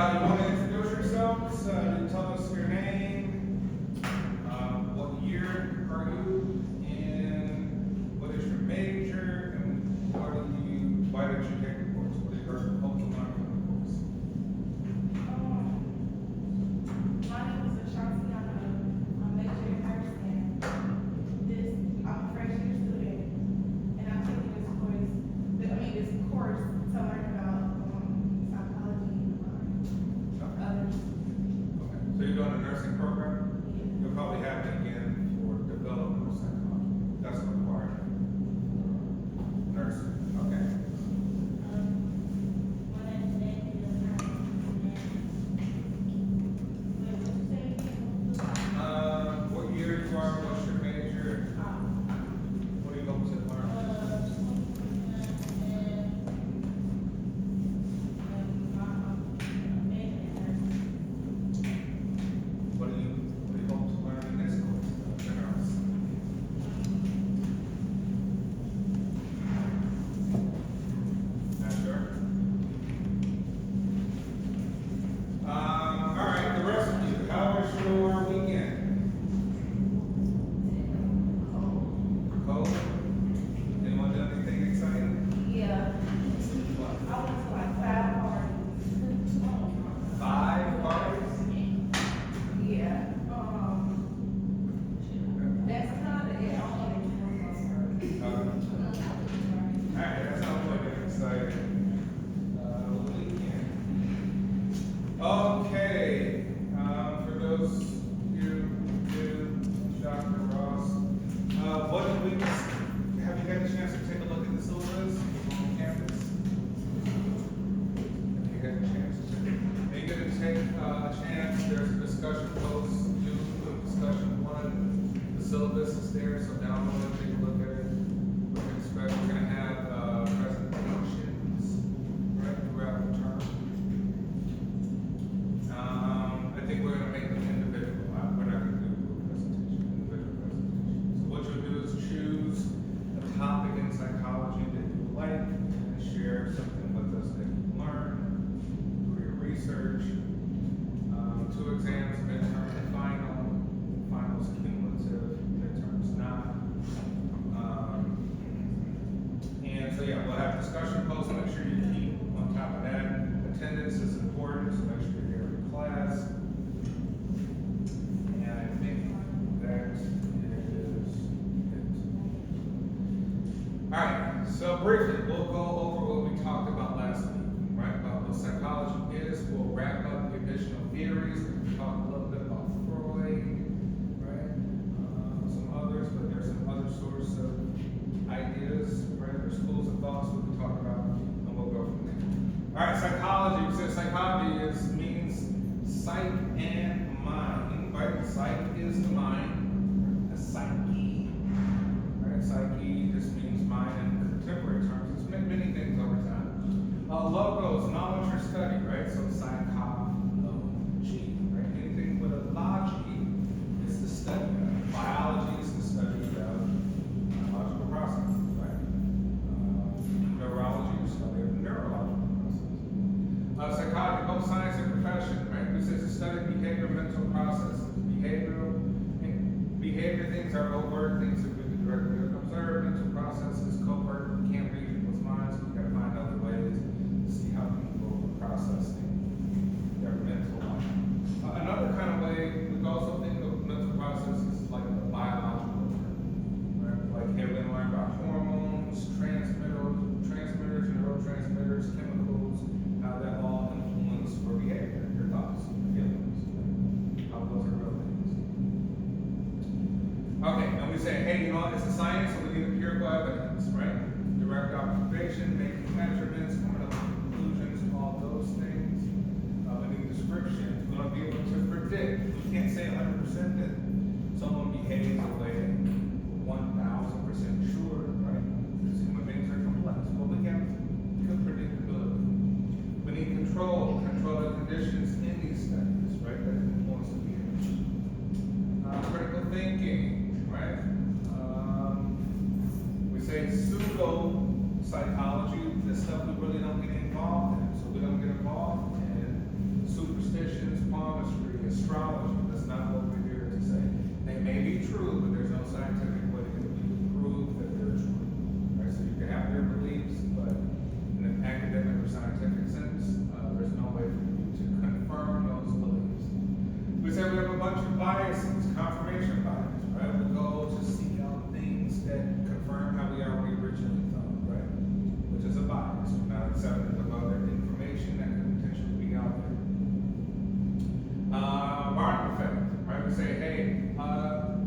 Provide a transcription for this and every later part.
you want to introduce yourselves? Tell us your name, what year are you, and what is your major, and why did you take the course? What did you hope to learn from the course? My name is Ashanti. I'm a major in nursing. I'm a freshman student, and I'm taking this course to learn about psychology and others. Okay. So you're doing a nursing program? Yeah. You'll probably have it again for developmental psychology. That's required. Nursing. Okay. My name is Nancy. What year you are? What's your major? What do you hope to learn? What do you hope to learn in this course? Not sure. All right, the rest of you, how was your weekend? Cold? Anyone done anything exciting? Yeah. I went to like 5 parties. 5 parties? Yeah. That's kind of it. Alright, that sounds like an exciting weekend. Okay, for those you Dr. Ross, what did we have you had a chance to take a look at the syllabus on campus? Have you had a chance to are you going to take a chance? There's a discussion post, do a discussion one. The syllabus is there, so download it, take a look at it. We're going to have presentations right throughout the term. I think we're going to make them individual. We're not going to do a presentation, individual presentation. So what you'll do is choose a topic in psychology that you like and share something with us that you learned through your research. 2 exams, midterm and final. Finals cumulative, midterms not. And so yeah, we'll have discussion posts. Make sure you keep on top of that. Attendance is important, so make sure you're here in class. And I think that is it. All right. So briefly, we'll go over what we talked about last week, right? About what psychology is. We'll wrap up the additional theories. We'll talk a little bit about Freud, right? Some others, but there's some other sorts of ideas, right? There's schools of thoughts we can talk about, and we'll go from there. All right, psychology. We said psychology means psych and mind, right? Psych is the mind, the psyche, right? Psyche just means mind in contemporary terms. It's meant many things over time. Logos, knowledge or study, right? So psychology, right? Anything with a logy is the study of. Biology is the study of biological processes, right? Neurology is the study of neurological processes. Psychology, both science and profession, right? This is the study of behavior, mental processes. Behavior things are overt, things that we can directly observe. Mental processes, covert. We can't read people's minds. We've got to find other ways to see how people are processing their mental life. Another kind of way, we can also think of mental processes like a biological term, right? Like here we learn about hormones, transmitters, neurotransmitters, chemicals, how that all influence your behavior, your thoughts, your feelings, how those are real things. Okay, and we say, hey, you know what, it's a science, so we need empirical evidence, right? Direct observation, making measurements, coming up with conclusions, all those things. We need descriptions. We want to be able to predict. We can't say 100% that someone behaves the way 1,000% sure, right? Because human beings are complex, but we can predictability. We need control the conditions in these studies, right? That influence the behavior. Critical thinking, right? We say pseudo psychology, the stuff we really don't get involved in. So we don't get involved in superstitions, palmistry, astrology. That's not what we're here to say. They may be true, but there's no scientific way that we can prove that they're true. Right? So you can have your beliefs, but in an academic or scientific sense, there's no way for you to confirm those beliefs. We say we have a bunch of biases, confirmation bias, right? We go to seek out things that confirm how we already originally thought, right? Which is a bias. We're not accepting of other information that could potentially be out there. Barnum effect, right? We say, hey,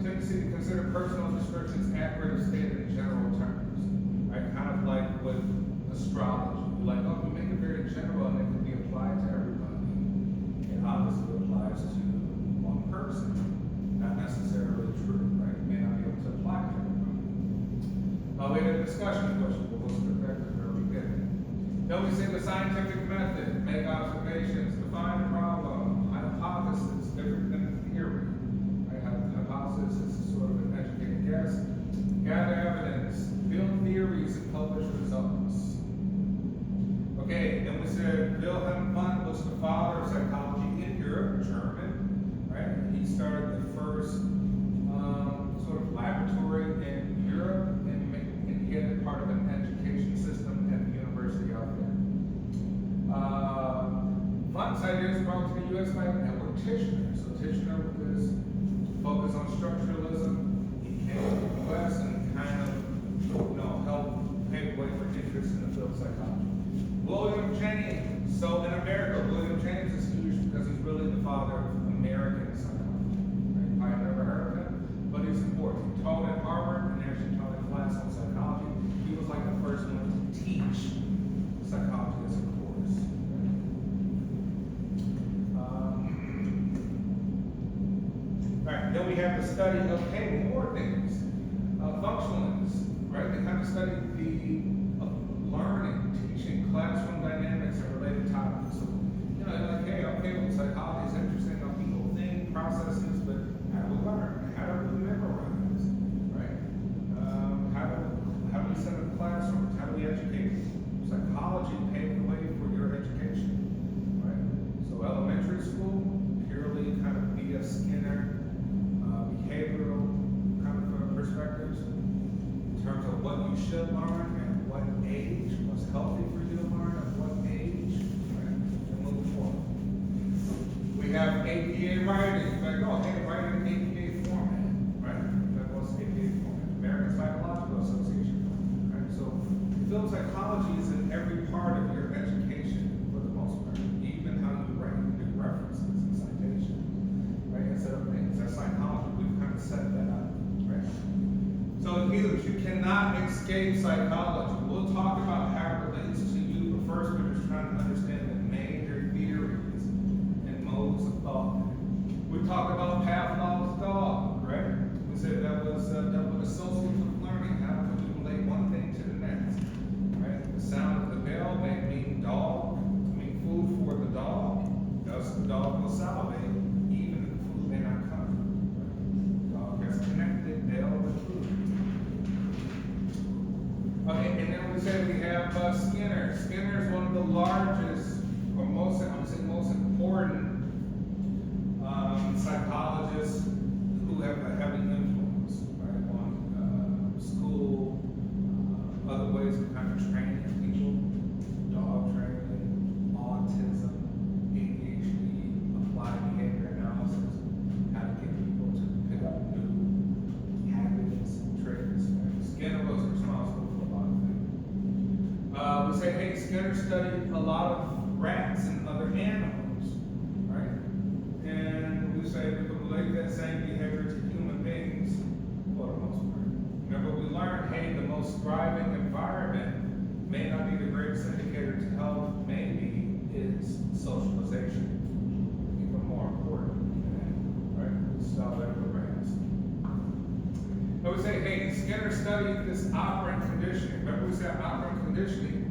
tendency to consider personal descriptions accurate or stated in general terms, right? Kind of like with astrology. Like, oh, we make it very general and it can be applied to everybody. It obviously applies to one person, not necessarily true, right? It may not be able to apply to everybody. We had a discussion question, but we'll skip that because we're beginning. Then we say the scientific method, make observations, define a problem, hypothesis, different than a theory. Right? Hypothesis is sort of an educated guess. Gather evidence, build theories, and publish results. Okay, then we said Wilhelm Wundt was the father of psychology in Europe, German, right? He started the first sort of laboratory in Europe, and he had part of an education system at the university out there. Wundt's ideas brought to the U.S. by Edward Tishner. So Tishner was focused on structuralism. He came to the U.S. and kind of, helped pave the way for interest in the field of psychology. William James. So in America, William James is huge because he's really the father of American psychology. Right? You probably never heard of him, but he's important. He taught at Harvard and actually taught a class on psychology. He was like the first one to teach psychology as a course. Right? Then we have the study of, more things. Functionalists, right? They kind of study the learning, teaching, classroom dynamics, and related topics. So, well, psychology is interesting how people think, processes, but how do we learn? How do we memorize? Right? How do we set up classrooms? How do we educate? Psychology paved the way for your education. Right? So elementary school, purely kind of B.F. Skinner, behavioral kind of perspectives in terms of what you should learn and what age, what's healthy for you to learn at what age, right? And move forward. We have APA writing. Like, write in APA format, right? That was APA format. American Psychological Association, right? So field psychology is in every part of your education for the most part, even how you write your references and citations, right? Instead of things, that's psychology. We've kind of set that up, right? So huge, you cannot escape psychology. We'll talk about how it relates to you, but first we're just trying to understand the major theories and modes of thought. We talked about Pavlov's dog, right? We said that was dealt with associative learning. How can we relate one thing to the next, right? The sound of the bell may mean dog, mean food for the dog. Thus the dog will salivate, even if the food may not come. Right? The dog has connected bell with food. Okay, and then we said we have Skinner. Skinner is one of the largest, or most important psychologists who have a heavy influence, right, on school, other ways of kind of training people, dog training, autism, ADHD, applied behavior analysis, how to get people to pick up new habits, traits. Right? Skinner was responsible for a lot of things. We say, Skinner studied a lot of rats and other animals, right? And we say we can relate that same behavior to human beings for the most part. Remember, we learned, the most thriving environment may not be the greatest indicator to health, maybe is socialization. Even more important than that, right? We saw that with rats. I would say, Skinner studied this operant conditioning. Remember we said operant conditioning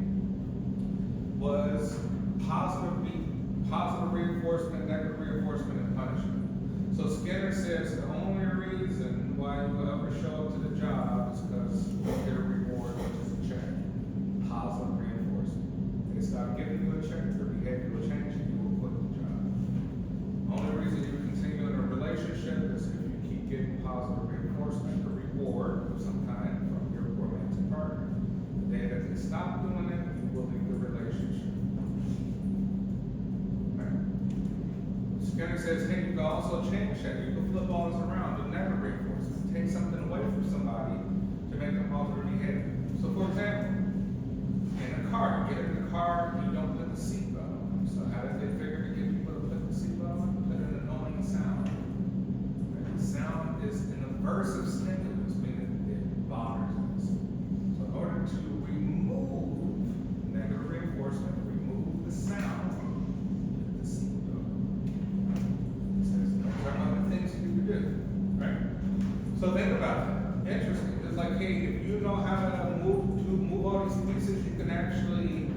was positive reinforcement, negative reinforcement, and punishment. So Skinner says the only reason why you will ever show up to the job is because you get a reward, which is a check. Positive reinforcement. They start giving you a check for behavioral change and you will quit the job. positive reinforcement or reward of some kind from your romantic partner. The day that they stop doing it, you will leave the relationship. Right? Skinner says, hey, you can also change that. You can flip all this around, do negative reinforcement. Take something away from somebody to make them alter their behavior. So for example, in a car, you get in the car, you don't put the seatbelt on. So how did they figure to get people to put the seatbelt on? Put an annoying sound. Right? The sound is an aversive stimulus, meaning it bothers us. So in order to remove negative reinforcement, remove the sound, put the seatbelt on. It says those are other things you can do. Right? So think about that. Interesting. It's like, hey, if you know how to move all these pieces, you can actually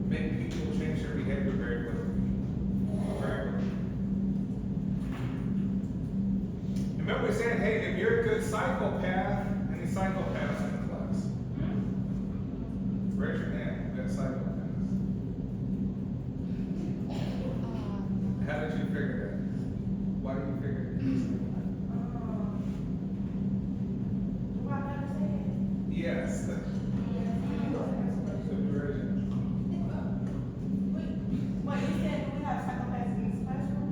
make people change their behavior very quickly. Very quickly. Remember we said, hey, if you're a good psychopath, any psychopaths in the class? Raise your hand if you're a psychopath. How did you figure that? Why did you figure that? Yes. What you said, do we have psychopaths in this classroom?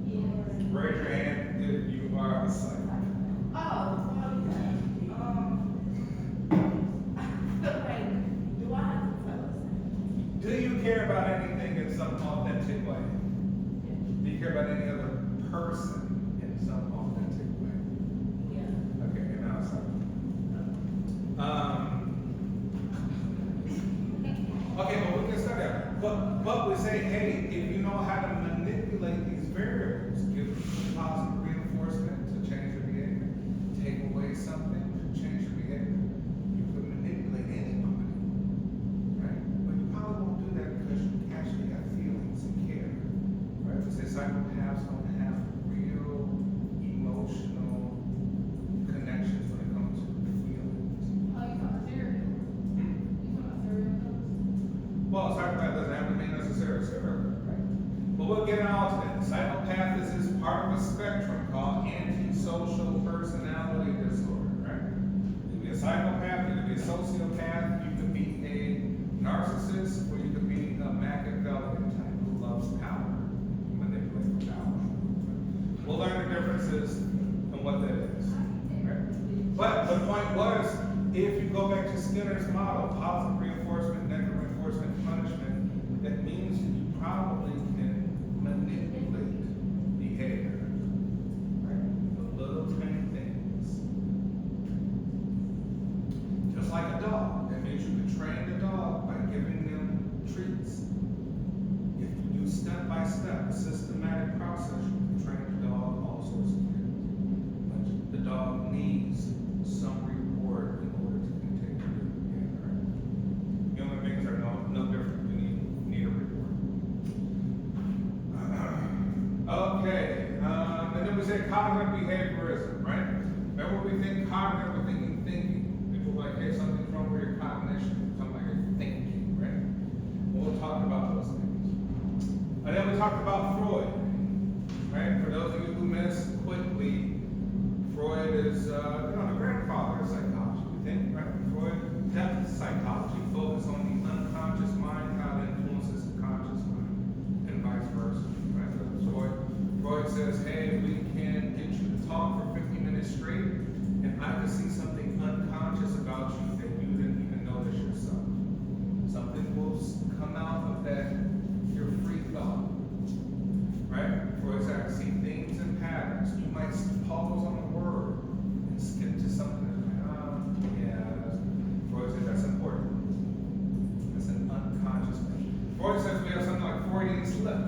Yes. Raise your hand if you are a psychopath. Oh, wait, do I have to tell us? Do you care about anything in some authentic way? Do you care about any other person in some authentic way? Yeah. Okay, you're not a psychopath. Okay, but we can start that. But we say, hey, if you know how to manipulate these variables, give them positive reinforcement to change your behavior, take away something to change your behavior. You could manipulate anybody, right? But you probably won't do that because you actually have feelings and care, right? We say psychopaths don't have real emotional connections when it comes to feelings. Oh, you talking serial? You talking serial? Well, psychopath doesn't have to be necessarily serial, right? But we'll get out to that. Psychopath is part of a spectrum called antisocial personality disorder, right? You can be a psychopath, you can be a sociopath, you can be a narcissist, or you can be a Machiavellian type who loves power, manipulates power. We'll learn the differences and what that is, right? But the point was, if you go back to Skinner's model, positive reinforcement, negative reinforcement, punishment, that means that you probably can manipulate behavior, right? The little tiny things. Just like a dog, that means you can train the dog by giving them treats. If you do step by step, a systematic process, you can train the dog all sorts of things. But the dog needs some reward in order to continue to do the behavior, right? Human beings are no different. We need a reward. Okay, and then we say cognitive behaviorism, right? Remember when we think cognitive, we're thinking. People are like, hey, something's wrong with your cognition, something like your thinking, right? We'll talk about those things. And then we talked about Freud, right? For those of you who missed quickly, Freud is, the grandfather of psychology, we think, right? Freud, depth psychology, focus on the unconscious mind, how it influences the conscious mind, and vice versa, right? So Freud says, hey, we can get you to talk for 50 minutes straight, and I can see something unconscious about you that you didn't even notice yourself. Something will come out of that, your free thought, right? Freud said, I can see things and patterns. You might pause on a word and skip to something that's Freud said that's important. That's an unconscious thing. Freud says we have something like Freudian slip.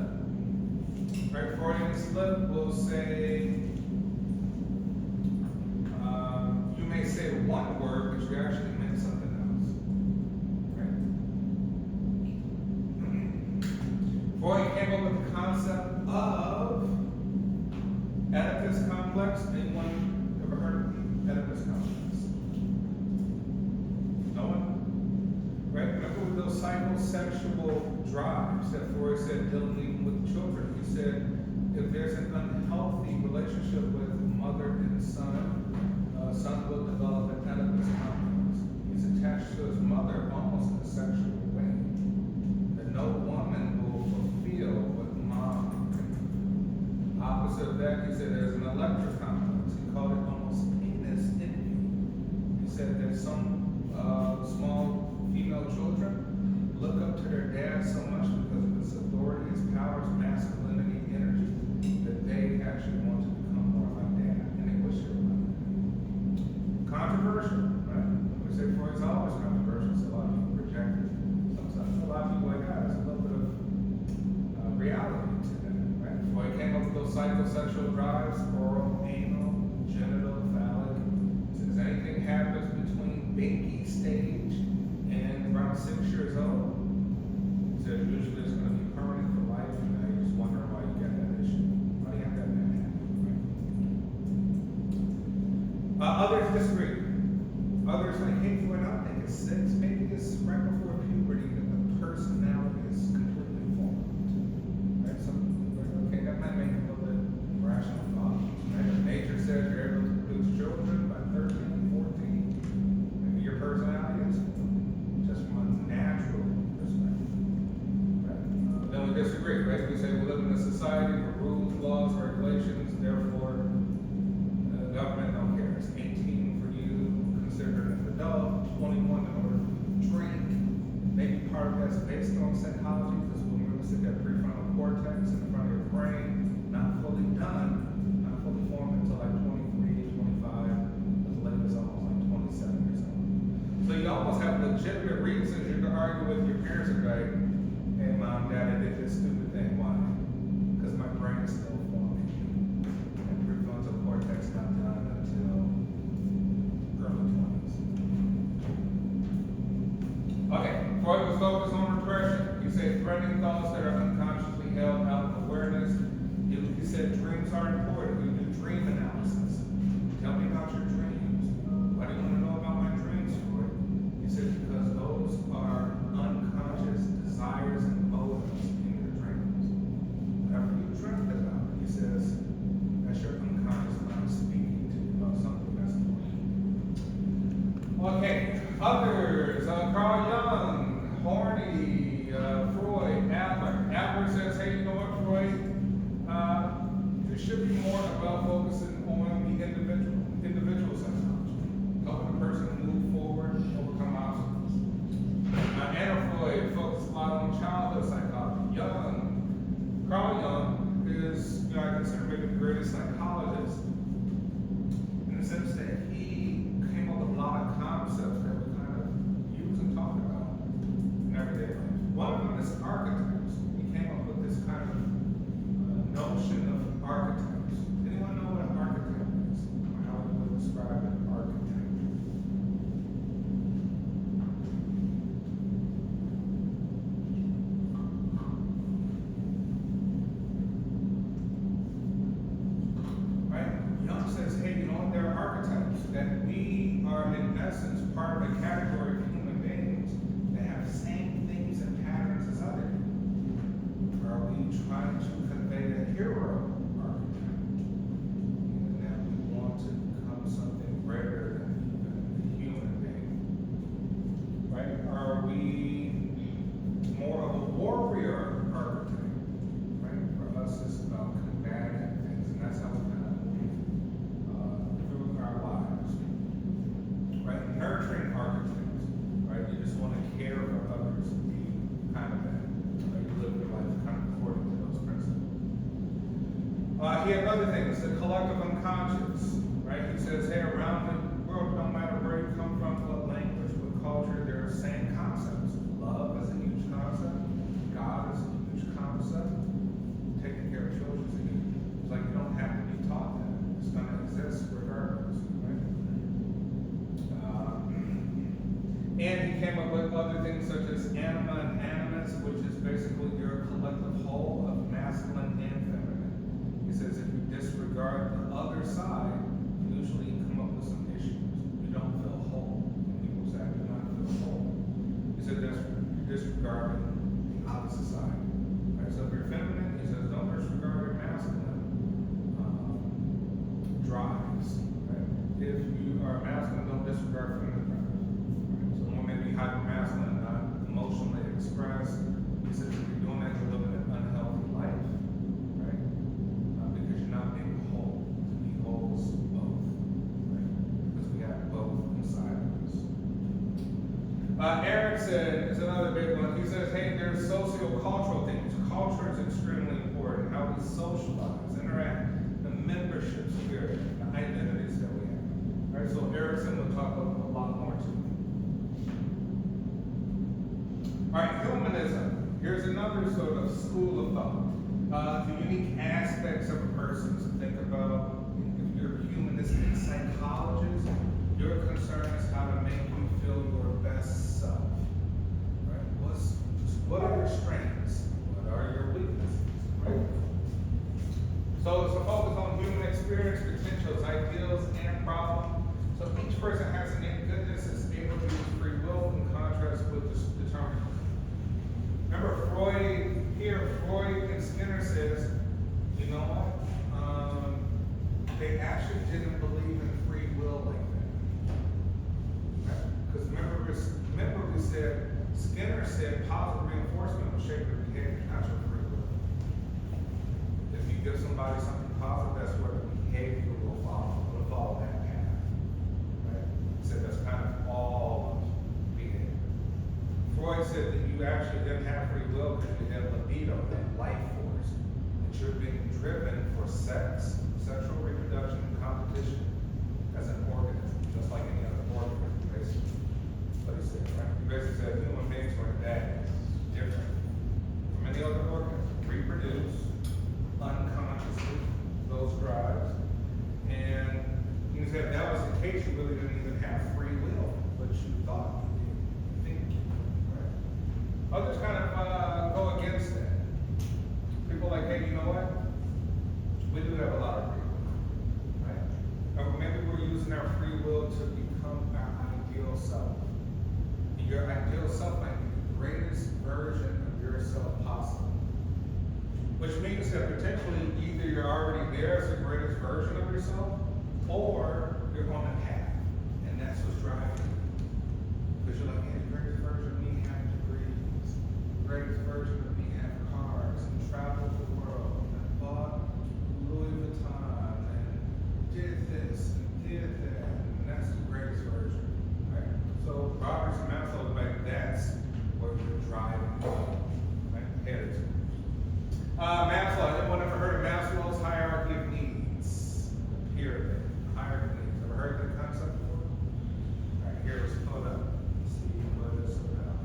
Right? Freudian slip will say, you may say one word, but you actually meant something else. Right? Freud came up with the concept of Oedipus complex. Anyone ever heard of Oedipus complex? No one? Right? Remember with those psychosexual drives that Freud said dealing even with children. He said if there's an unhealthy relationship with mother and son. Son will develop an Oedipus complex. He's attached to his mother almost in a sexual way. That no woman will fulfill what mom can do. Opposite of that, he said there's an Electra complex. He called it almost penis envy. He said that some small female children look up to their dad so much because of his authority, his powers, masculinity, energy, that they actually want to become more like dad, and they wish they were like dad. Controversial, right? We say Freud's always controversial, so a lot of people reject it. Sometimes a lot of people are like, there's a little bit of reality to that, right? Freud came up with those psychosexual drives, oral, anal, genital, phallic. Since anything happens between binky stage and around 6 years old, he said usually it's going to be permanent for life, and now you're just wondering why you got that issue. Why do you have that bad habit, right? Others disagree. Others like, hey, Floyd, I don't think it's 6. Maybe it's right before puberty that the personality is completely formed. Right? Some like, okay, that might make a little bit rational thought. Right? If nature says you're able to produce children by 13, 14, maybe your personality is just from a natural perspective. Right? Then we disagree, right? We say we live in a society where rules, laws, regulations, therefore the government don't care. It's 18 for you, considered an adult, 21 in order to drink. Maybe part of that's based on psychology, because when we see that prefrontal cortex in the front of your brain, not fully done, not fully formed until like 23, 25, as late as almost like 27 years old. So you almost have legitimate reasons you can argue with your parents and be like, hey mom, dad, I did this stupid thing. Why? Because my brain is still forming. And prefrontal cortex not done until early 20s. Okay, Freud was focused on repression. He said threatening thoughts that are unconsciously held out of awareness. He said dreams are important. We do dream analysis. Tell me about your dreams. Why do you want to know about my dreams, Freud? He said because those are unconscious desires and motives in your dreams. Whatever you dreamt about, he says, that's your unconscious mind speaking to you about something that's important. Okay, others, Carl Jung, Horny, Freud, Adler. Adler says, hey, you know what, Freud? It should be more about focusing on the individual psychology, helping a person move forward, overcome obstacles. Anna Freud focused a lot on childhood psychology. Carl Jung is, I consider maybe the greatest psychologist in the sense that he came up with a lot of concepts that we kind of use and talk about in everyday life. One of them is archetypes. He came up with this kind of notion of archetypes. Anyone know what an archetype is? Or how we would describe an archetype? Right? Jung says, hey, you know what? There are archetypes that we are in essence part of a category of human beings that have the same things and patterns as other people. Are we trying to convey a hero archetype? And that we want to become something greater than a human being. Right? Are we more of a warrior archetype? Right? For us, it's about combating things, and that's how we kind of move through our lives. Right? Nurturing archetypes. Right? You just want to care for others and be kind of that. Right? You live your life kind of according to those principles. He had other things, the collective unconscious, right? He says, hey, around the world, no matter where you come from, what language, what culture, there are same concepts. Love is a huge concept. God is a huge concept. Taking care of children is a huge. It's like you don't have to be taught that. It's going to exist regardless, right? And he came up with other things such as anima and animus, which is basically your collective whole of masculine and feminine. He says if you disregard the other side, usually you come up with some issues. You don't feel whole. And people say, I do not feel whole. He said that's disregarding the opposite side. Right? So if you're feminine, he says don't disregard your masculine drives. Right? If you are masculine, don't disregard feminine drives. Right? So one may be hyper masculine, not emotionally expressed. He says if you're doing that, you're living an unhealthy life, right? Because you're not being whole. To be whole is both, right? Because we have both inside of us. Eric said, is another big one. He says, hey, there's socio-cultural things. Culture is extremely important. How we socialize, interact, the membership spirit, the identities that we have. All right, so Erickson will talk a lot more to it. All right, humanism. Here's another sort of school of thought. The unique aspects of a person. So think about if you're a humanistic psychologist, your concern is how to make you feel your best self. Right? What are your strengths? What are your weaknesses? Right? So it's a focus on human experience, potentials, ideals, and problems. So each person has innate goodness, is able to use free will in contrast with determinism. Remember Freud and Skinner says, you know what? They actually didn't believe in free will like that. Because remember we said, Skinner said positive reinforcement will shape your behavior, not your free will. If you give somebody something positive, that's where the behavior will follow. It'll follow that path. Right? He said that's kind of all of behavior. Freud said that you actually didn't have free will because you had libido, that life force, that you're being driven for sex, sexual reproduction, and competition as an organism, just like any other organism, basically. What he said, right? He basically said human beings were that different from any other organism. Reproduce unconsciously, those drives. And he said if that was the case, you really didn't even have free will, but you thought you did. You think you did, right? Others kind of go against that. People like, hey, you know what? We do have a lot of free will, right? Or maybe we're using our free will to become our ideal self. And your ideal self might be the greatest version of yourself possible. Which means that potentially either you're already there as the greatest version of yourself, or you're on a path, and that's what's driving you. Because you're like, hey, the greatest version of me had degrees, the greatest version of me had cars, and traveled the world, and bought Louis Vuitton, and did this, and did that, and that's the greatest version, right? So Roberts and Maslow, like, that's what you're driving, right? Head to. Maslow, anyone ever heard of Maslow's hierarchy of needs? The pyramid, hierarchy of needs. Ever heard of that concept before? All right, here, let's pull it up. See what it's about.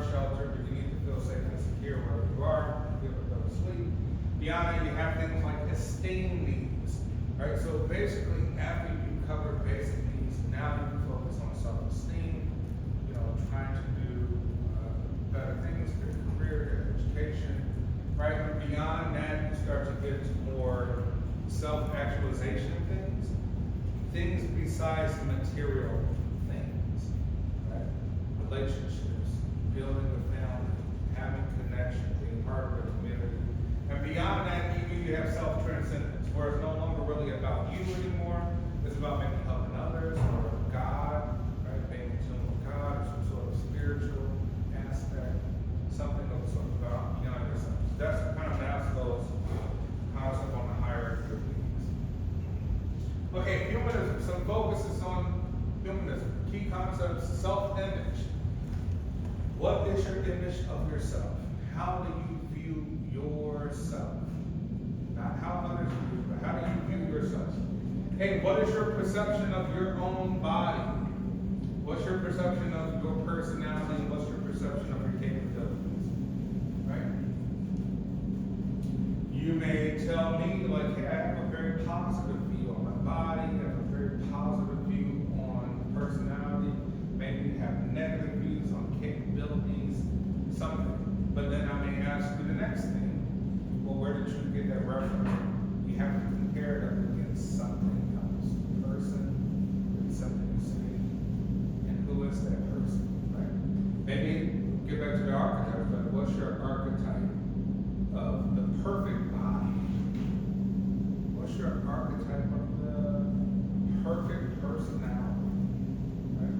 are sheltered, but you need to feel safe and secure wherever you are, be able to go to sleep. Beyond that, you have things like esteem needs, right? So basically, after you cover basic needs, now you can focus on self-esteem, trying to do better things, good career, good education, right? And beyond that, you start to get to more self-actualization things besides material things, right? Relationships, building a family, having connection, being part of a community. And beyond that, you have self-transcendence, where it's no longer really about you anymore. It's about maybe helping others or God, right? Being in tune with God, or some sort of spiritual aspect, something of sort of about beyond yourself. So that's kind of Maslow's concept on the hierarchy of needs. Okay, humanism. Some focuses on humanism. Key concepts: self-image. What is your image of yourself? How do you view yourself? Not how others view you, but how do you view yourself? Hey, what is your perception of your own body? What's your perception of your personality? What's your perception of your capabilities? Right? You may tell me, like, hey, I have a very positive view on my body, I have a very positive view on personality. Maybe you have negative views on capabilities, something. But then I may ask you the next thing. Well, where did you get that reference? You have to compare it against something else. A person, and something you see. And who is that person, right? Maybe get back to the archetype, but what's your archetype of the perfect body? What's your archetype of the perfect personality? Right?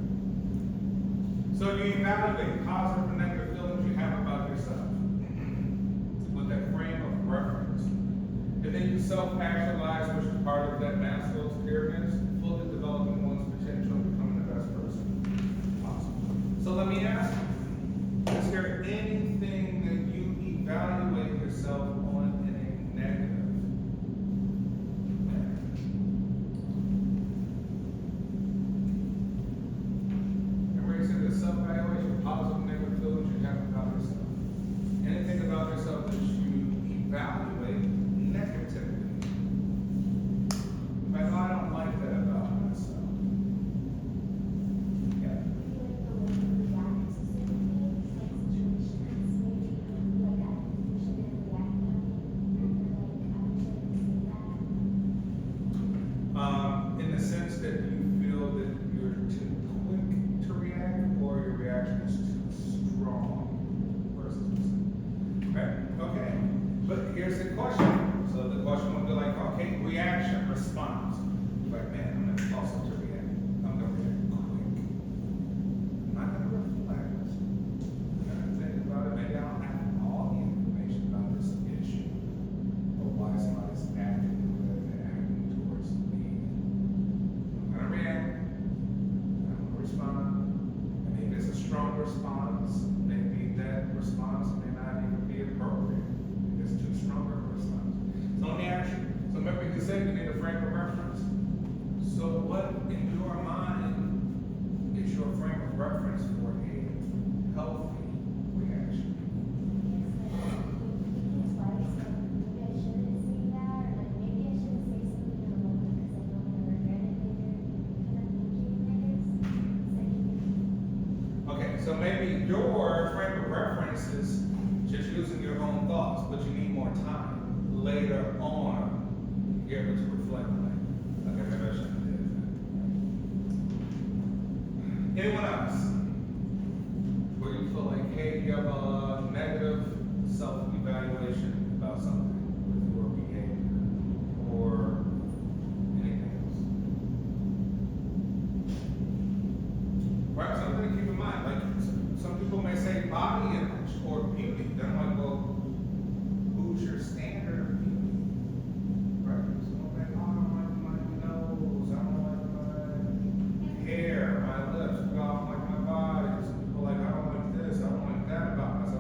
So you evaluate positive and negative feelings you have about yourself with that frame of reference. And then you self-actualize, which is part of that Maslow's pyramid, fully developing one's potential and becoming the best person possible. So let me ask you, is there anything that you evaluate yourself on in a negative manner? Everybody said the self-evaluation, positive and negative feelings you have about yourself. Anything about yourself that you evaluate negatively. Like, oh, I don't like that about myself. Yeah. In the sense that you feel that you're too quick to react, or your reaction is too strong versus okay. Okay. But here's the question. So the question would be like, okay, reaction, response. Like, man, I'm gonna also to react. I'm gonna react quick. I'm not gonna reflect. I'm gonna think about it. Maybe I don't have all the information about this issue, or why somebody's acting the way they're acting towards me. I'm gonna react. I'm gonna respond. And maybe it's a strong response. Maybe that response may not even be appropriate. It's too strong of a response. So let me ask you. So remember you said you need a frame of reference. So what in your mind is your frame of reference for a healthy reaction? Okay, so maybe your frame of reference is just using your own thoughts, but you need more time. Later on, you're able to reflect like, okay, maybe I shouldn't have did that. Anyone else? Where you feel like, hey, you have a negative self-evaluation about something with your behavior or anything else? Right, something to keep in mind. Like, some people may say body image or beauty. Then I'm like, well, who's your standard of beauty? Right? So I'm like, oh, I don't like my nose, I don't like my hair, my lips, I don't like my body. Some people are like, I don't like this, I don't like that about myself.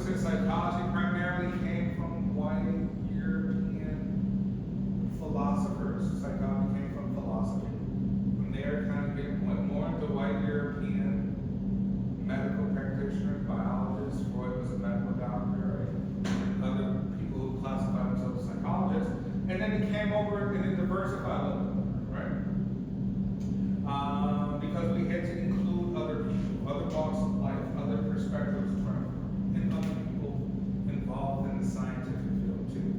said psychology primarily came from white European philosophers. Psychology came from philosophy. From there, kind of went more into white European medical practitioners, biologists. Freud was a medical doctor, and other people who classified themselves as psychologists. And then it came over and it diversified a little bit more, right? Because we had to include other people, other walks of life, other perspectives from, and other people involved in the scientific field too.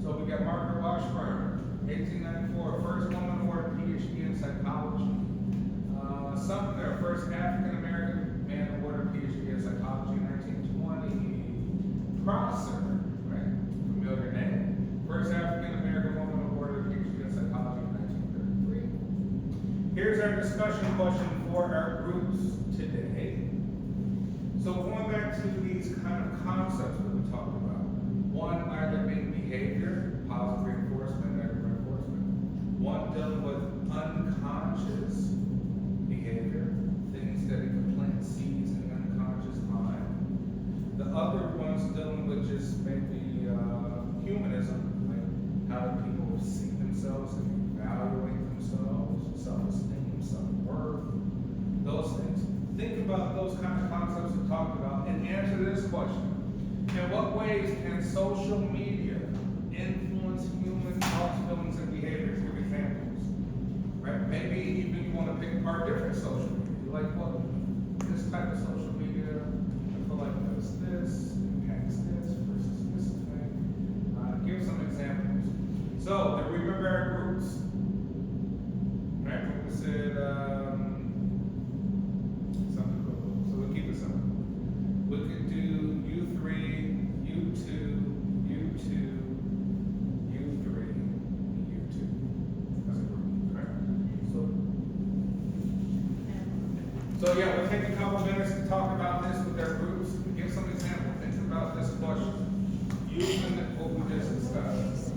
So we got Margaret Washburn, 1894, first woman awarded PhD in psychology. Sumner, first African American man awarded PhD in psychology in 1920. Prosser, right, familiar name, first African American woman awarded PhD in psychology in 1933. Here's our discussion question for our groups today. So going back to these kind of concepts that we talked about, one either being behavior, positive reinforcement, negative reinforcement, one dealing with unconscious behavior, things that it can plant seeds in the unconscious mind. The other one's dealing with just maybe humanism, like how do people see themselves and evaluate themselves, self-esteem, self-worth, those things. Think about those kind of concepts we talked about and answer this question. In what ways can social media influence human thoughts, feelings, and behaviors? Give examples. Right? Maybe even you want to pick apart different social media. You like, well, this type of social media, I feel like does this, impacts this versus this thing. Give some examples. So, remember our groups. Right? We said, something cool. So we'll keep it simple. We could do U3, U2, U2, U3, U2. That's a group, right? So yeah, we'll take a couple minutes to talk about this with our groups. Give some examples. Think about this question. Using what we just discussed.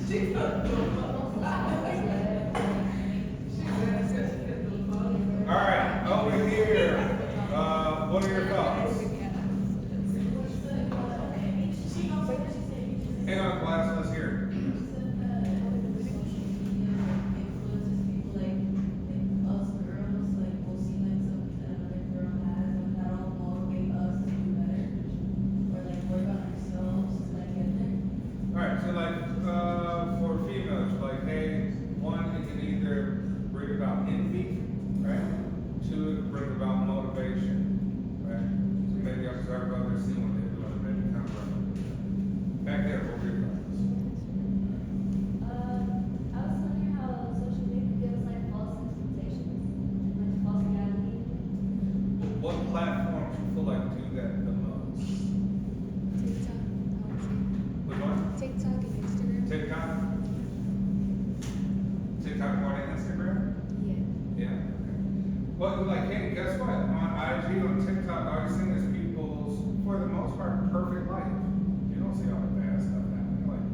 She put the phone. She said she put the phone. All right, over here. What are your thoughts? Hang on, class, let's hear. Alright, so like, for females, like, hey, one, it can either bring about envy, right? Two, it can bring about motivation, right? So maybe observe others, see what they're doing, maybe kind of run. Back there, what were your thoughts? I was wondering how social media gives like false expectations, like false reality. What platforms you feel like do that the most? TikTok, I would say. Which one? TikTok and Instagram. TikTok? TikTok more than Instagram? Yeah. Yeah, okay. Well, like, hey, guess what? On IG, on TikTok, all you're seeing is people's, for the most part, perfect life. You don't see all the bad stuff happening. Like,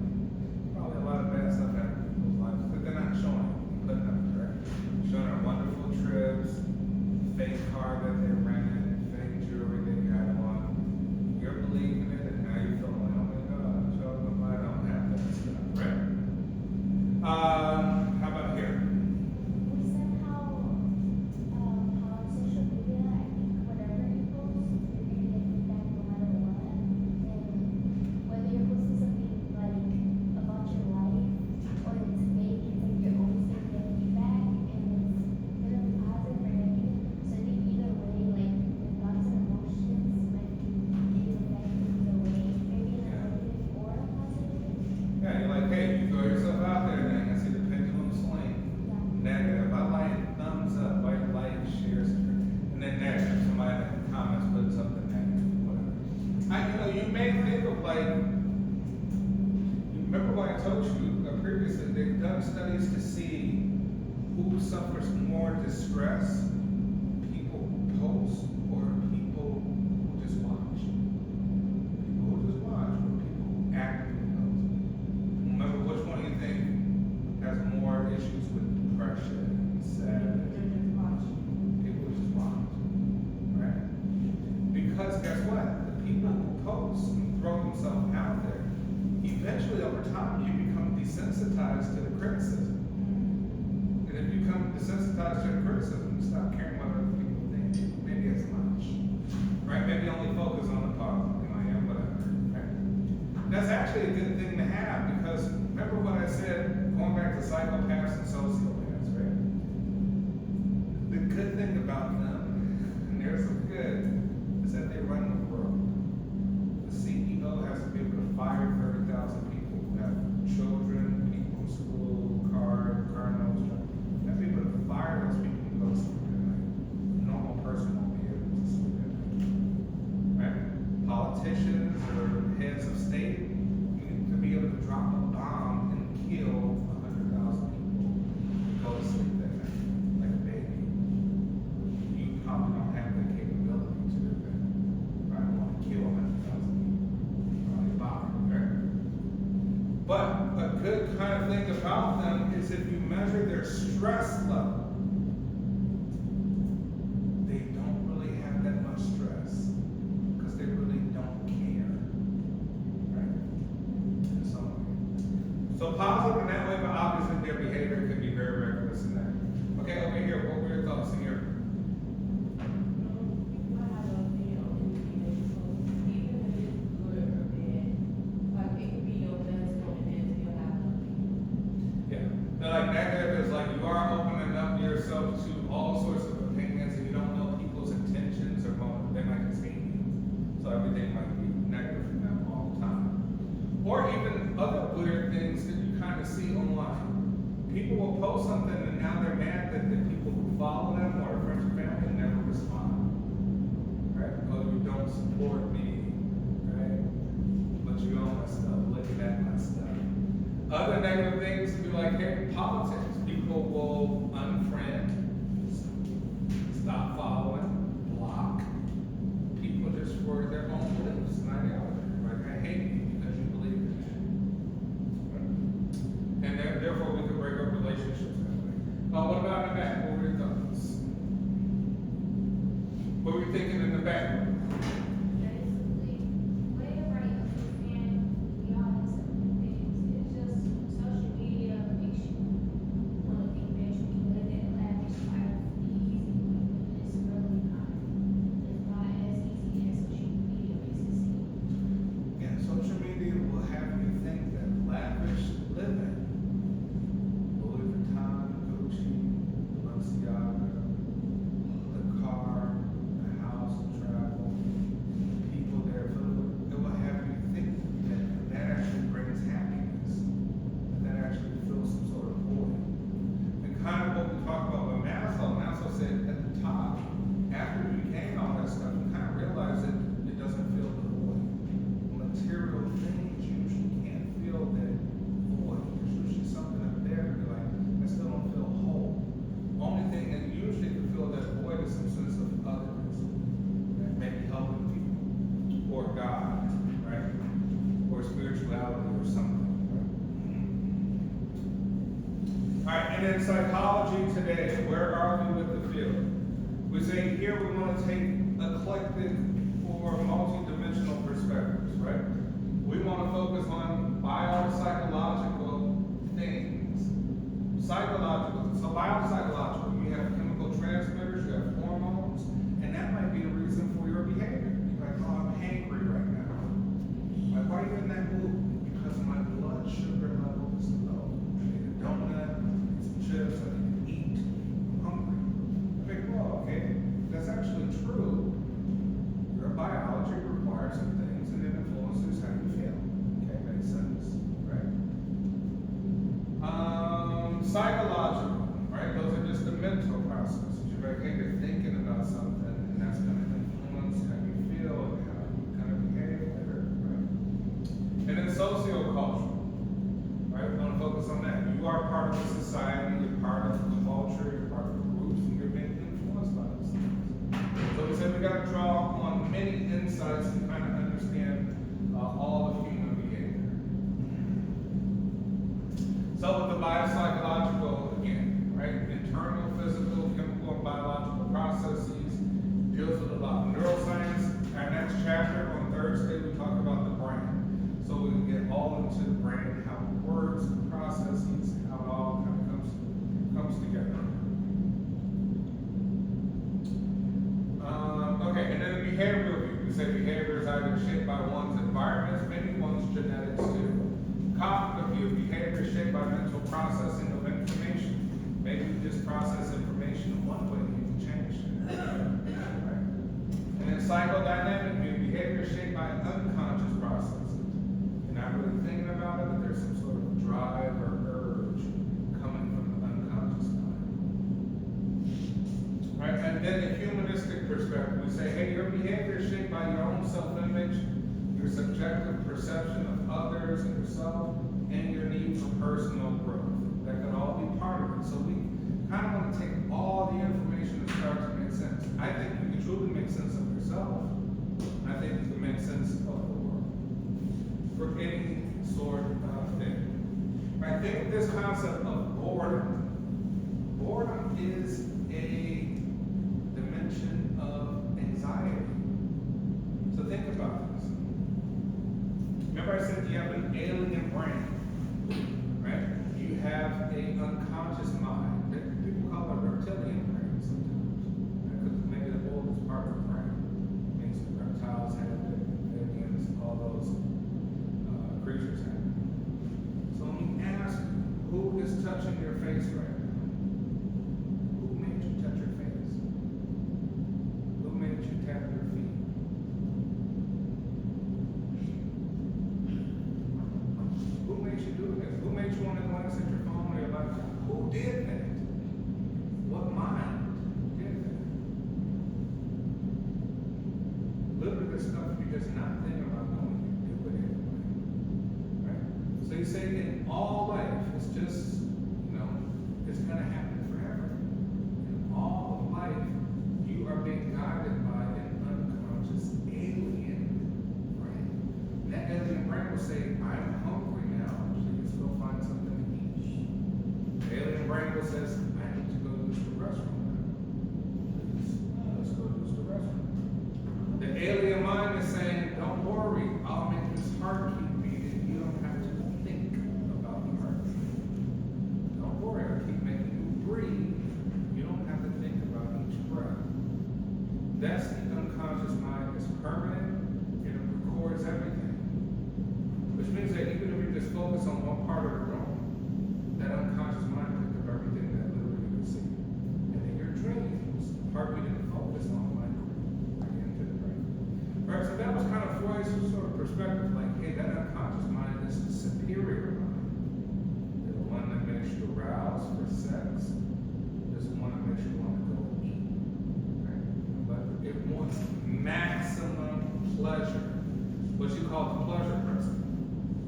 probably a lot of bad stuff happening in people's lives, but they're not showing it. You put them, right? Showing their wonderful trips, fake car that they rented, fake jewelry they had on. You're believing it, and now you're feeling like, oh my God, show them I don't have that stuff, right? How about here? We said how on social media, I think whatever you post, you're gonna get feedback no matter what. And whether you're posting something like about your life or it's fake, it's like you're always gonna get feedback and it's gonna be positive or negative. So I think either way, like your thoughts and emotions might be affected either way, maybe in a negative or a positive. Yeah, you're like, hey, you throw yourself out there, and then I see the pendulum swing. Negative, I like, thumbs up, like, shares, and then negative, somebody in the comments put something negative, whatever. You may think of like, you remember what I told you previously, they've done studies to see who suffers more distress, people who post or people who just watch. People who just watch or people who actively post. Remember, which one do you think has more issues with depression, sadness? People just watch, right? Because guess what? The people who post and throw themselves out there, eventually over time you become desensitized to the criticism. And if you become desensitized to the criticism, you stop caring what other people think, maybe as much, right? Maybe only focus on the positive, whatever, right? That's actually a good thing to have because remember what I said, going back to psychopaths and sociopaths, right? The good thing about them, and there's some good, is that they run the world. The CEO has to be able to fire 30,000 people who have children, people in school, car notes, have to be able to fire those people and go to sleep at night. A normal person won't be able to sleep at night. Right? Politicians or heads of state need to be able to drop a bomb and kill 100,000 people and go to sleep that night like a baby. You probably don't have the capability to do that. Right? Want to kill 100,000 people. Probably a bomb, right? But a good kind of thing about them is if you measure their stress level, they don't really have that much stress because they really don't care, right? In some way. So positive in that way, but obviously their behavior could be very reckless in that. Okay, over here, what were your thoughts in here? Yeah. Now, like negative is like you are opening up yourself to all sorts of opinions and you don't know people's intentions or motives. They might just hate you. So everything might be negative for them all the time. Or even other weird things that you kind of see online. People will post something and now they're mad that the people who follow them or friends or family never respond. Right? Oh, you don't support me. Right? But you own my stuff. Look at my stuff. Other negative things would be like, hey, politics. People will unfriend, stop following, block people just for their own beliefs and ideology. Like, I hate you because you believe in that. Right? And in psychology today, where are we with the field? We say here we want to take eclectic or multi-dimensional perspectives, right? We want to focus on biopsychological things. Psychological, so biopsychological, you have chemical transmitters, you have hormones, and that might be a reason for your behavior. You're like, oh, I'm hangry right now. Like, why are you in that mood? Because my blood sugar level is low. I need a donut, some chips, I need to eat, I'm hungry. Okay, well, okay, that's actually true. Your biology requires some things and it influences how you feel. Okay, makes sense, right? Psychological, right? Those are just the mental processes. You're like, hey, you're thinking about something and that's going to influence how you feel and how you kind of behave later, right? And then sociocultural, right? We want to focus on that. You are part of a society, you're part of the culture, you're part of groups, and you're being influenced by those things. So we said we got to draw on many insights and kind of understand all of human behavior. So with the biopsychological, again, right? Internal, physical, chemical, and biological processes deals with a lot of neuroscience. Our next chapter on Thursday, we talk about the brain. So we can get all into the brain, how it works, the processes, how it all kind of comes together. Okay, and then the behavioral view. We say behavior is either shaped by one's environment, maybe one's genetics too. Cognitive view, behavior is shaped by mental processing of information. Maybe we just process information in one way, you can change it. Right? And then psychodynamic view, behavior is shaped by unconscious processes. You're not really thinking about it, but there's some sort of drive or urge coming from the unconscious mind. Right? And then the humanistic perspective, we say, hey, your behavior is shaped by your own self-image, your subjective perception of others and yourself, and your need for personal growth. That could all be part of it. So we kind of want to take all the information and start to make sense. I think you can truly make sense of yourself. I think you can make sense of the world. For any sort of thing. Right? Think of this concept of boredom. Boredom is a dimension of anxiety. So think about this. Remember I said you have an alien brain, right? You have an unconscious mind. People call it reptilian brain sometimes. Because maybe the oldest part of the brain means the reptiles have it, amphibians, all those creatures have it. So let me ask you, who is touching your face right now? Who made you touch your face? Who made you tap your feet? Who made you do this? Who made you want to glance at your phone or your laptop? Who did that? What mind did that? Literally the stuff you're just not thinking about doing, you do it anyway. Right? So you say in all life, it's just, it's going to happen forever. In all of life, you are being guided by an unconscious alien brain. That alien brain will say, I'm hungry now, please go find something to eat. The alien brain will says, I need to go use the restroom now. Please, let's go use the restroom. The alien mind is saying, don't worry, I'll make this heart keep beating. You don't have to think about the heart. Don't worry, I'll keep making you breathe. You don't have to think about each breath. That's the unconscious mind. It's permanent, and it records everything. Which means that even if you just focus on one part of the room, that unconscious mind picked up everything that literally you see. And then your dreams, the part we didn't focus on, like into the brain. Right, so that was kind of Freud's sort of perspective, like, hey, that unconscious mind is the superior mind. The one that makes you arouse for sex is the one that makes you want to go eat. Right? But it wants maximum pleasure. What you call the pleasure person.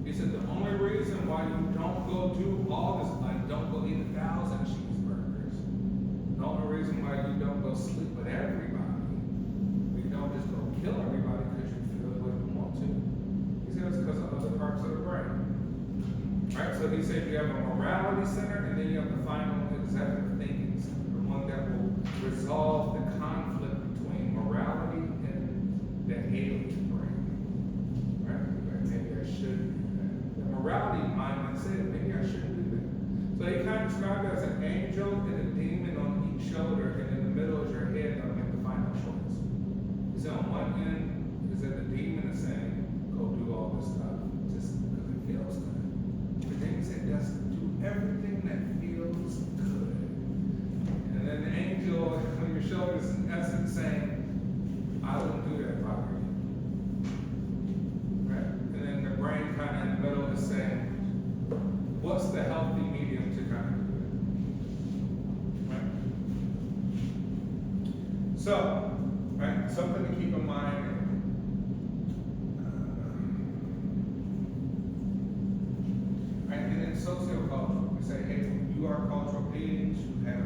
He said the only reason why you don't go do all this, like don't go eat 1,000 cheeseburgers, the only reason why you don't go sleep with everybody, you don't just go kill everybody because you feel the way you want to. He said it's because of other parts of the brain. Right? So he said you have a morality center and then you have the final executive thinking center, the one that will resolve the conflict between morality and the alien brain. Right? Like, maybe I should do that. The morality mind might say that maybe I shouldn't do that. So he kind of described it as an angel and a demon on each shoulder, and in the middle is your head that'll make the final choice. He said on one end is that the demon is saying, go do all this stuff just because it feels good. The demon said, just do everything that feels good. And then the angel on your shoulder is in essence saying, I wouldn't do that if I were you. Right? And then the brain kind of in the middle is saying, what's the healthy medium to kind of do it? Right? So, right, something to keep in mind. Right, and in socioculture, we say, hey, you are cultural beings, you have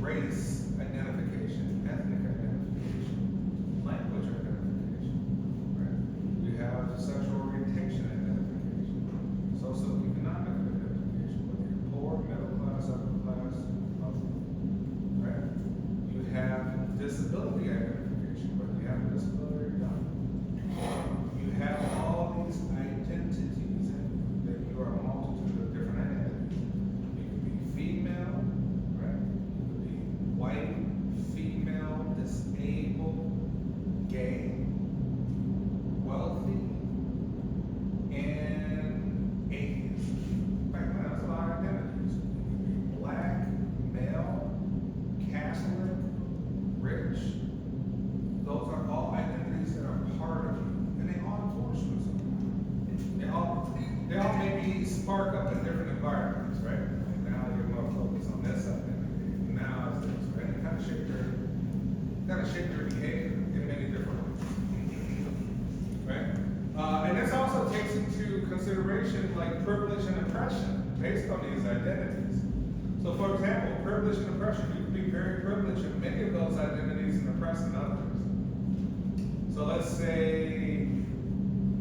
race identification, ethnic identification, language identification, right? You have sexual orientation identification, socioeconomic identification, whether you're poor, middle class, upper class, right? You have disability identification, whether you have a disability or not. You have all these identities that you are a multitude of different identities. You can be female, right? You could be white, female, disabled, gay, wealthy, and atheist. Right, man, that's a lot of identities. You can be black, male, Catholic, rich. Those are all identities that are part of you, and they all influence you sometimes. They all maybe spark up in different environments, right? Like now you're more focused on this identity, now it's this, right? It kind of shape your behavior in many different ways, right? And this also takes into consideration like privilege and oppression based on these identities. So, for example, privilege and oppression, you can be very privileged in many of those identities and oppressing others. So let's say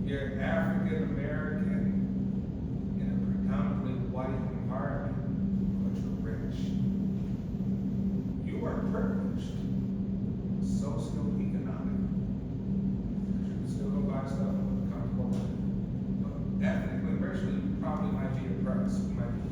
you're African American in a predominantly white environment, but you're rich. You are privileged socioeconomically. You can still go buy stuff with a comfortable life. But ethnically, racially, you probably might be oppressed. You might be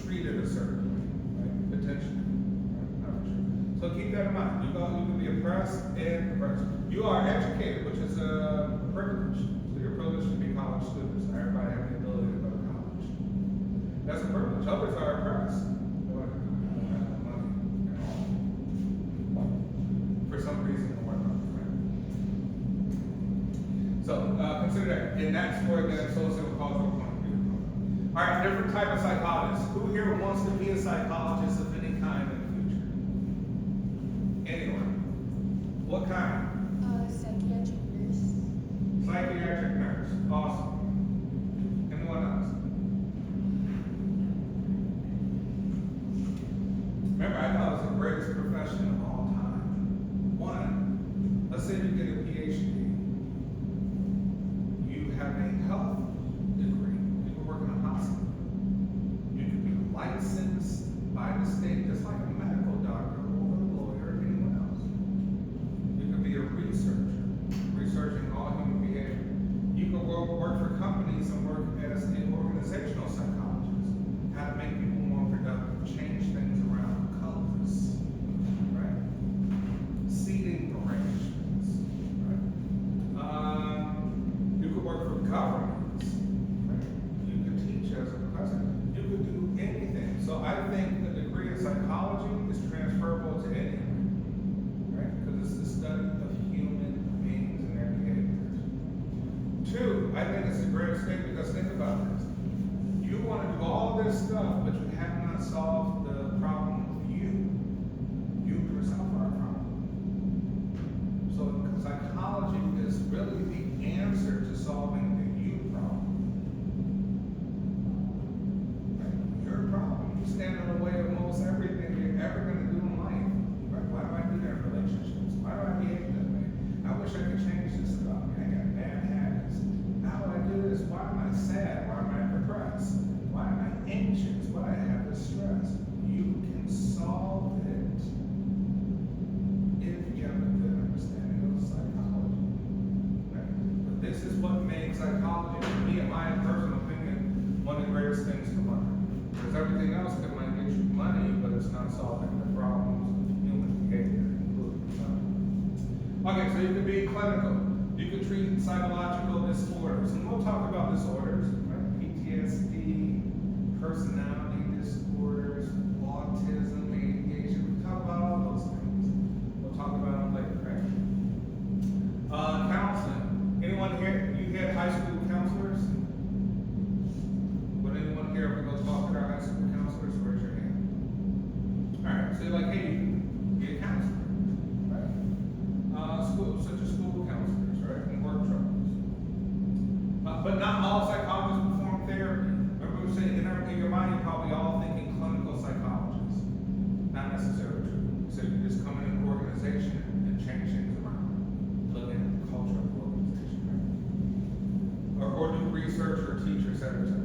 treated a certain way, right? Potentially. Right? Not for sure. So keep that in mind. You can be oppressed and oppressed. You are educated, which is a privilege. So you're privileged to be college students. Not everybody has the ability to go to college. That's a privilege. Others are oppressed. They don't have money at all. For some reason or another, right? So consider that. And that's where the sociocultural point of view comes from. All right, different type of psychologists. Who here wants to be a psychologist of any kind in the future? Anyone? What kind? Psychiatric nurse. Psychiatric nurse. Awesome. Anyone else? Remember, I thought it was the greatest profession of all time. One, let's say you get a PhD. You have a health degree. You can work in a hospital. You can be licensed by the state, just like a medical doctor or a lawyer or anyone else. You can be a researcher, researching all human behavior. You can work for companies and work as an organizational psychologist, how to make people more productive, change things around, colors, right? Seating arrangements, right? You could work for governments, right? You could teach as a professor. You could do anything. So I think a degree in psychology is transferable to anything, right? Because it's the study of human beings and their behaviors. Two, I think it's a great statement because think about this. You want to do all this stuff, but you have not solved the problem of you. You yourself are a problem. So psychology is really the answer to solving the you problem. Right? Your problem. You stand in the way of most everything you're ever going to do in life. Right? Why do I do that in relationships? Why do I behave that way? I wish I could change this about me. I got bad habits. How do I do this? Why am I sad? Why am I depressed? Why am I psychology, for me, in my personal opinion, one of the greatest things to learn. Because everything else can might get you money, but it's not solving the problems of human behavior, including some. Okay, so you could be clinical. You could treat psychological disorders. And we'll talk about disorders, right? PTSD, personality disorders, autism, ADHD. We'll talk about all those things. We'll talk about them later, right? Counseling. Anyone here, you had high school counselors? Would anyone here ever go talk to our high school counselors? Raise your hand. Alright, so you're like, hey, you be a counselor, right? Such as school counselors, right? And work troubles. But not all psychologists perform therapy. Remember we said in your mind, you're probably all thinking clinical psychologists. Not necessarily true. So you just come in an organization and change things around. Look at the culture of the organization, right? Or do research or teach, et cetera, et cetera.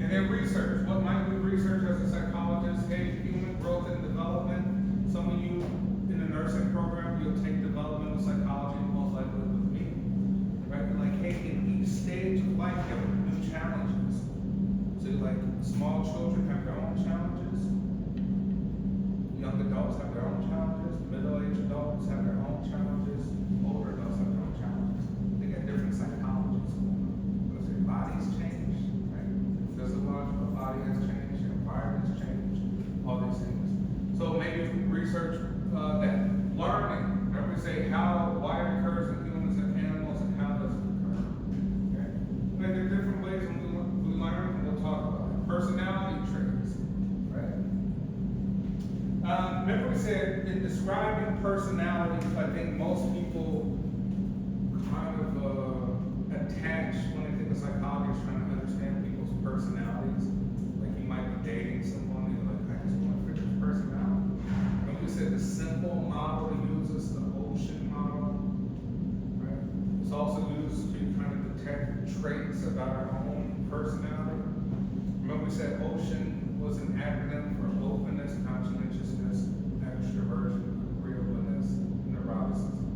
And then research. What might we research as a psychologist? Hey, human growth and development. Some of you in the nursing program, you'll take developmental psychology most likely with me. Right? You're like, hey, in each stage of life, there are new challenges. So you're like, small children have their own challenges. Young adults have their own challenges. Middle-aged adults have their own challenges. Older adults have their own challenges. They got different psychologies going on. Because their bodies change, right? Physiological body has changed, your environment has changed, all these things. So maybe research that. Learning. Remember we say why it occurs in humans and animals and how does it occur. Okay? But there are different ways when we learn and we'll talk about it. Personality traits, right? Remember we said in describing personalities, I think most people kind of attach when they think of psychology is trying to understand people's personalities. Like you might be dating someone and you're like, I just want to figure his personality. Remember we said the simple model uses the ocean model, right? It's also used to kind of detect traits about our own personality. Remember we said ocean was an acronym for openness, conscientiousness, extroversion, agreeableness, neuroticism.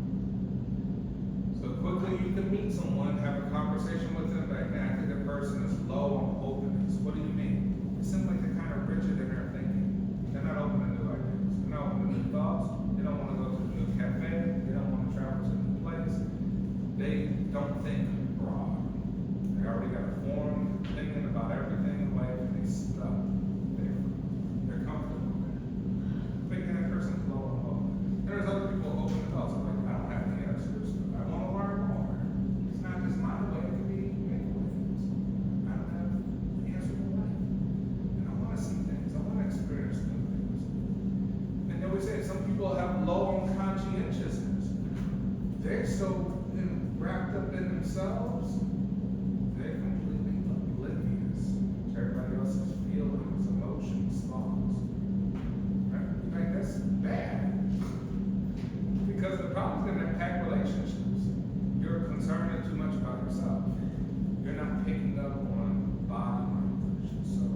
So quickly you can meet someone, have a conversation with them, like, man, I think that person is low on openness. What do you mean? It seems like they're kind of rigid in their thinking. They're not open to new ideas. They're not open to new thoughts. They don't want to go to a new cafe. They don't want to travel to a new place. They don't think broad. They already got a formed opinion about everything in life and they stuck there. They're comfortable there. Thinking that person's low on hope. There's other people open to thoughts. I'm like, I don't have the answers. I want to learn more. It's not just my way, it could be many ways. I don't have the answer to life. And I want to see things. I want to experience new things. And then we say some people have low on conscientiousness. They're so wrapped up in themselves, they're completely oblivious to everybody else's feelings, emotions, thoughts. Right? Like that's bad. Because the problem's gonna impact relationships. You're concerned too much about yourself. You're not picking up on body language, so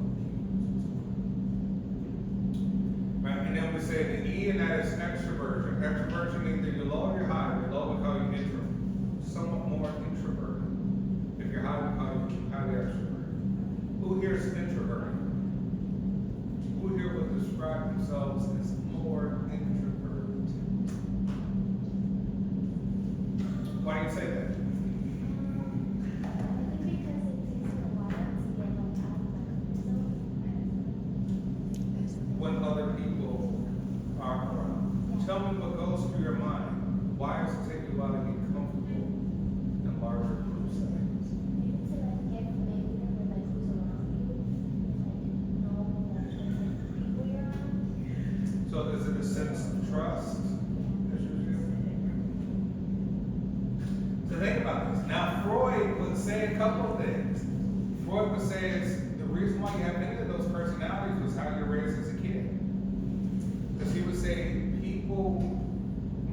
right? And then we say the E in that is extroversion. Extroversion means either you're low or you're high. You're low, we call you introvert. Somewhat more introverted. If you're high, we call you highly extroverted. Who here is introverted? Who here would describe themselves as more introverted? Why do you say that? When other people are around. Tell me what goes through your mind. Why does it take you a while to get comfortable in larger group settings? So is it a sense of trust? So think about this. Now Freud would say a couple of things. Freud would say it's the reason why you have any of those personalities was how you were raised as a kid. Because he would say people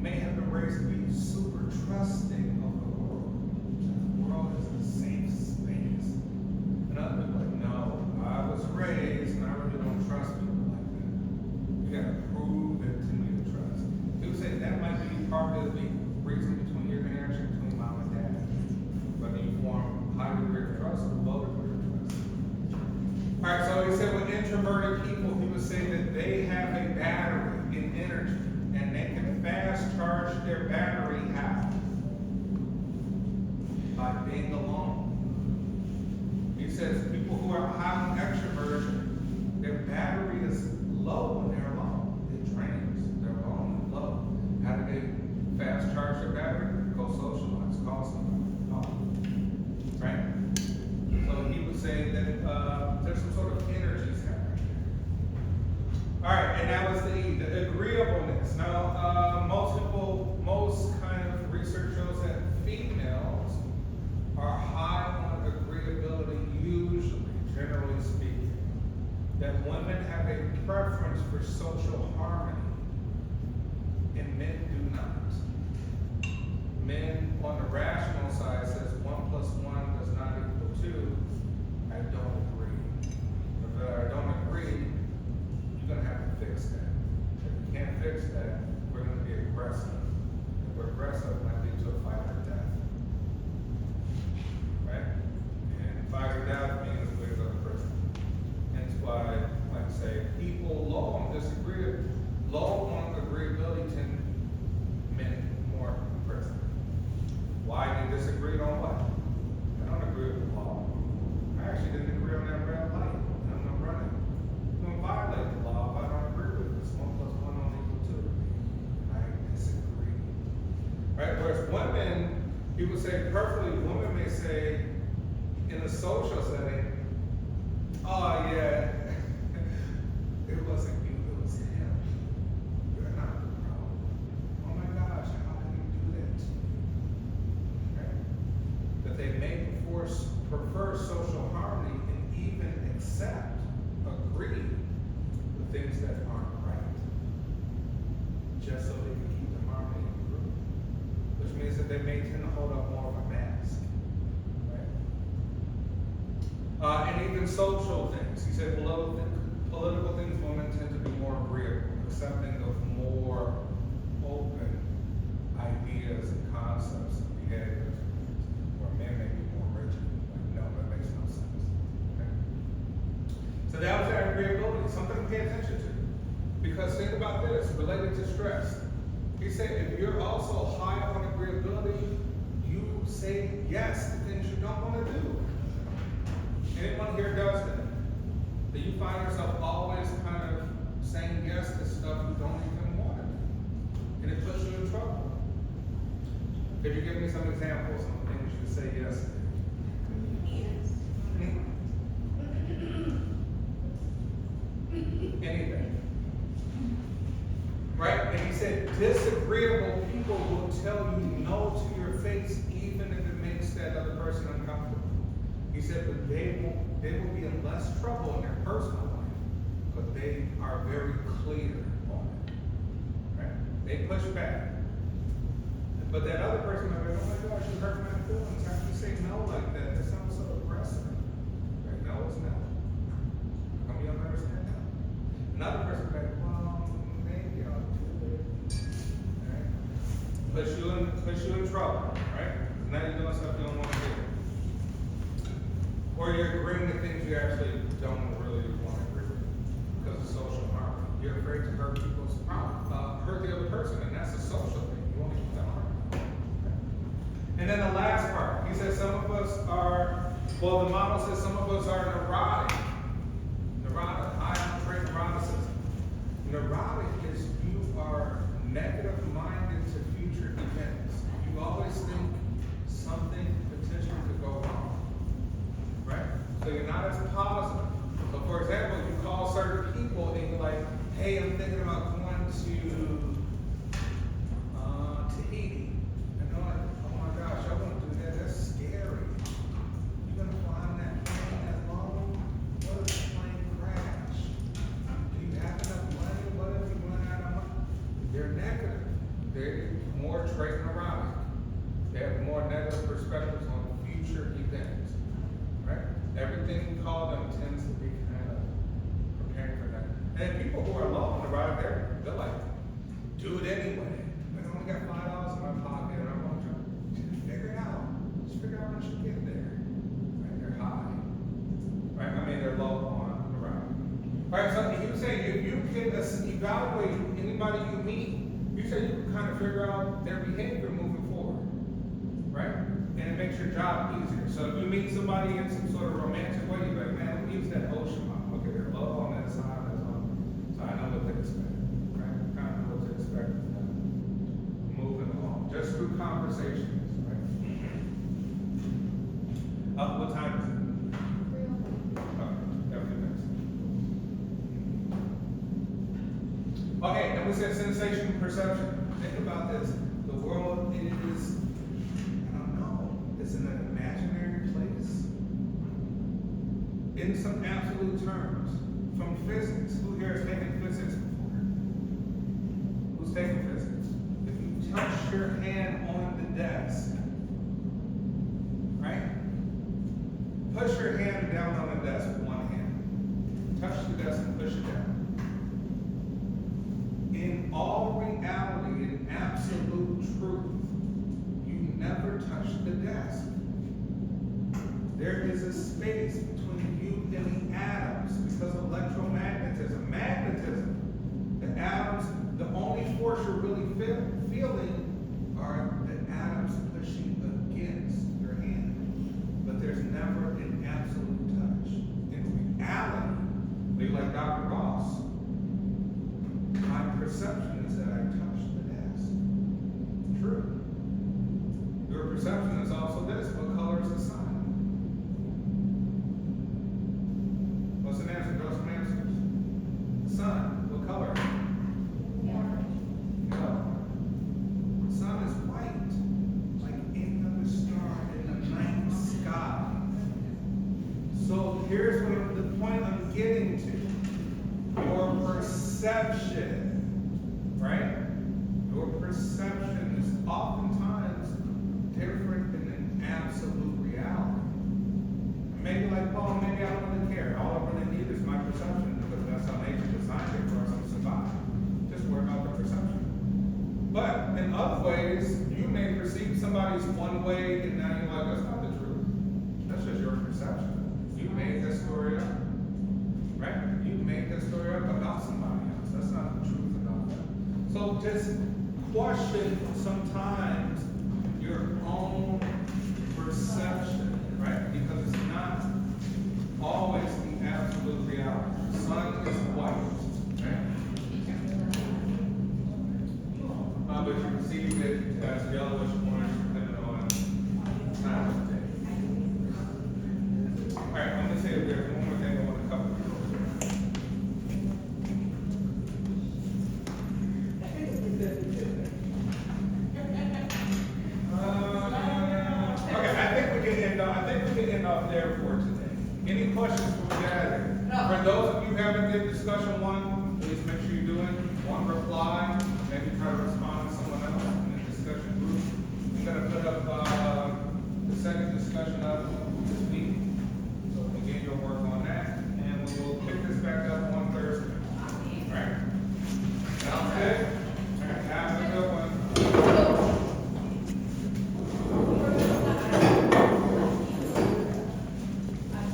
may have been raised to be super trusting of the world. The world is a safe space. And other people are like, no, I was raised and I really don't trust people like that. You gotta prove it to me to trust. He would say that might be part of the reason between your interaction between mom and dad. Whether you form high degree of trust or low degree of trust. Alright, so he said with introverted people, he would say that they have a battery in energy and they can fast charge their battery how? By being alone. He says people who are high on extroversion, their battery is low when they're alone. It drains. They're alone and low. How do they fast charge their battery? Go socialize, call somebody, talk. Right? So he would say that there's some sort of energies happening. Alright, and that was the E, the agreeableness. Now, most kind of research shows that females are high on agreeability usually, generally speaking. That women have a preference for social harmony, and men do not. Men on the rational side says 1 plus 1 does not equal 2. I don't agree. If I don't agree, you're gonna have to fix that. If you can't fix that, we're gonna be aggressive. If we're aggressive, it might lead to a fight or death. Right? And fight or death means we're the other person. Hence why, like I say, people low on agreeability tend men more impressive. Why they disagreed on what? I don't agree with the law. I actually didn't agree on that red light. I'm not running. I'm gonna violate the law if I don't agree with this. 1 plus 1 don't equal 2. I disagree. Right? Whereas women, people say perfectly, women may say in a social setting, oh yeah, it wasn't you, it was him. You're not the problem. Oh my gosh, how did you do that to me? Right? That they may prefer social harmony and even agree with things that aren't right. Just so they can keep the harmony in the group. Which means that they may tend to hold up more of a mask. Right? And even social things. He said political things, women tend to be more agreeable, accepting of more open ideas and concepts and behaviors, where men may be more rigid. Like, no, that makes no sense. Okay? So that was that agreeability, something to pay attention to. Because think about this, related to stress. He said if you're also high on agreeability, you say yes to things you don't want to do. Anyone here does that? That you find yourself always kind of saying yes to stuff you don't even want to do. And it puts you in trouble. Could you give me some examples of things you say yes to? Anything. Right? And he said disagreeable people will tell you no to your face even if it makes that other person uncomfortable. He said that they will be in less trouble in their personal life, but they are very clear on it. Right? They push back. But that other person might be like, oh my gosh, you hurt my feelings. How can you say no like that? That sounds so aggressive. Right? No, it's no. How come you don't understand that? Another person might be like, well, maybe I'll do it. Right? Push you in trouble, right? Now you're doing stuff you don't want to do. Or you're agreeing to things you actually don't really want to agree with because of social harmony. You're afraid to hurt people's hurt the other person, and that's a social thing. You want to keep that harmony. And then the last part, he says some of us are, well, the model says some of us are neurotic, high on trait neuroticism. Neurotic is you are negative minded to future events. You always think something potentially could go wrong. Right? So you're not as positive. So for example, you call certain people and you're like, hey, I'm thinking about going to Tahiti. And they're like, oh my gosh, I want to do that. That's scary. You're gonna fly on that plane that long? What if the plane crash? Do you have enough money? What if you run out of money? They're negative. They're more trait neurotic. They have more negative perspectives on future events. Right? Everything we call them tends to be kind of preparing for that. And people who are low on the ride, they're like, do it anyway. I only got $5 in my pocket. the way, anybody you meet, you said you can kind of figure out their behavior moving forward, right? And it makes your job easier. So if you meet somebody in some sort of romantic way, you're like, man, let me use that ocean mom. Okay, there's love on that side, that's on. So I know what to expect, right? Kind of know what to expect moving along, just through conversations, right? What time is it? Okay, and we said sensation and perception. Think about this. The world is, I don't know, it's in an imaginary place. In some absolute terms, from physics. Who here has taken physics before? Who's taken physics? If you touch your hand on the desk, right? Push your hand down on the desk with one hand. Touch the desk and push it down. In all reality, in absolute truth, you never touch the desk. There is a space between you and the atoms because of electromagnetism. Magnetism. The atoms, the only force you're really feeling are the atoms pushing against your hand. But there's never an absolute touch. In reality, be like Dr. Ross. My perception is that I touched the desk. True. Your perception is also this. What color is the sun? What's an answer? Throw some answers. Sun. What color? Yellow. The sun is white. Like any other star in the night sky. So here's what the point I'm getting to. Your perception, right? Your perception is oftentimes different than an absolute reality. Maybe like, oh, maybe I don't really care. All I really need is my perception because that's how nature designed it for us to survive. Just worry about the perception. But in other ways, you may perceive somebody's one way and now you're like, that's not the truth. That's just your perception. You made that story up. Right? You made that story up about somebody else. That's not the truth about that. So just question sometimes your own perception, right? Because it's not always the absolute reality. The sun is white, right? But you can see that as yellowish orange depending on time of day. All right, I'm gonna say there's one more thing I want to cover. There for today. Any questions for Zack? No. For those of you who haven't did discussion one, please make sure you do it. One reply, maybe try to respond to someone else in the discussion group.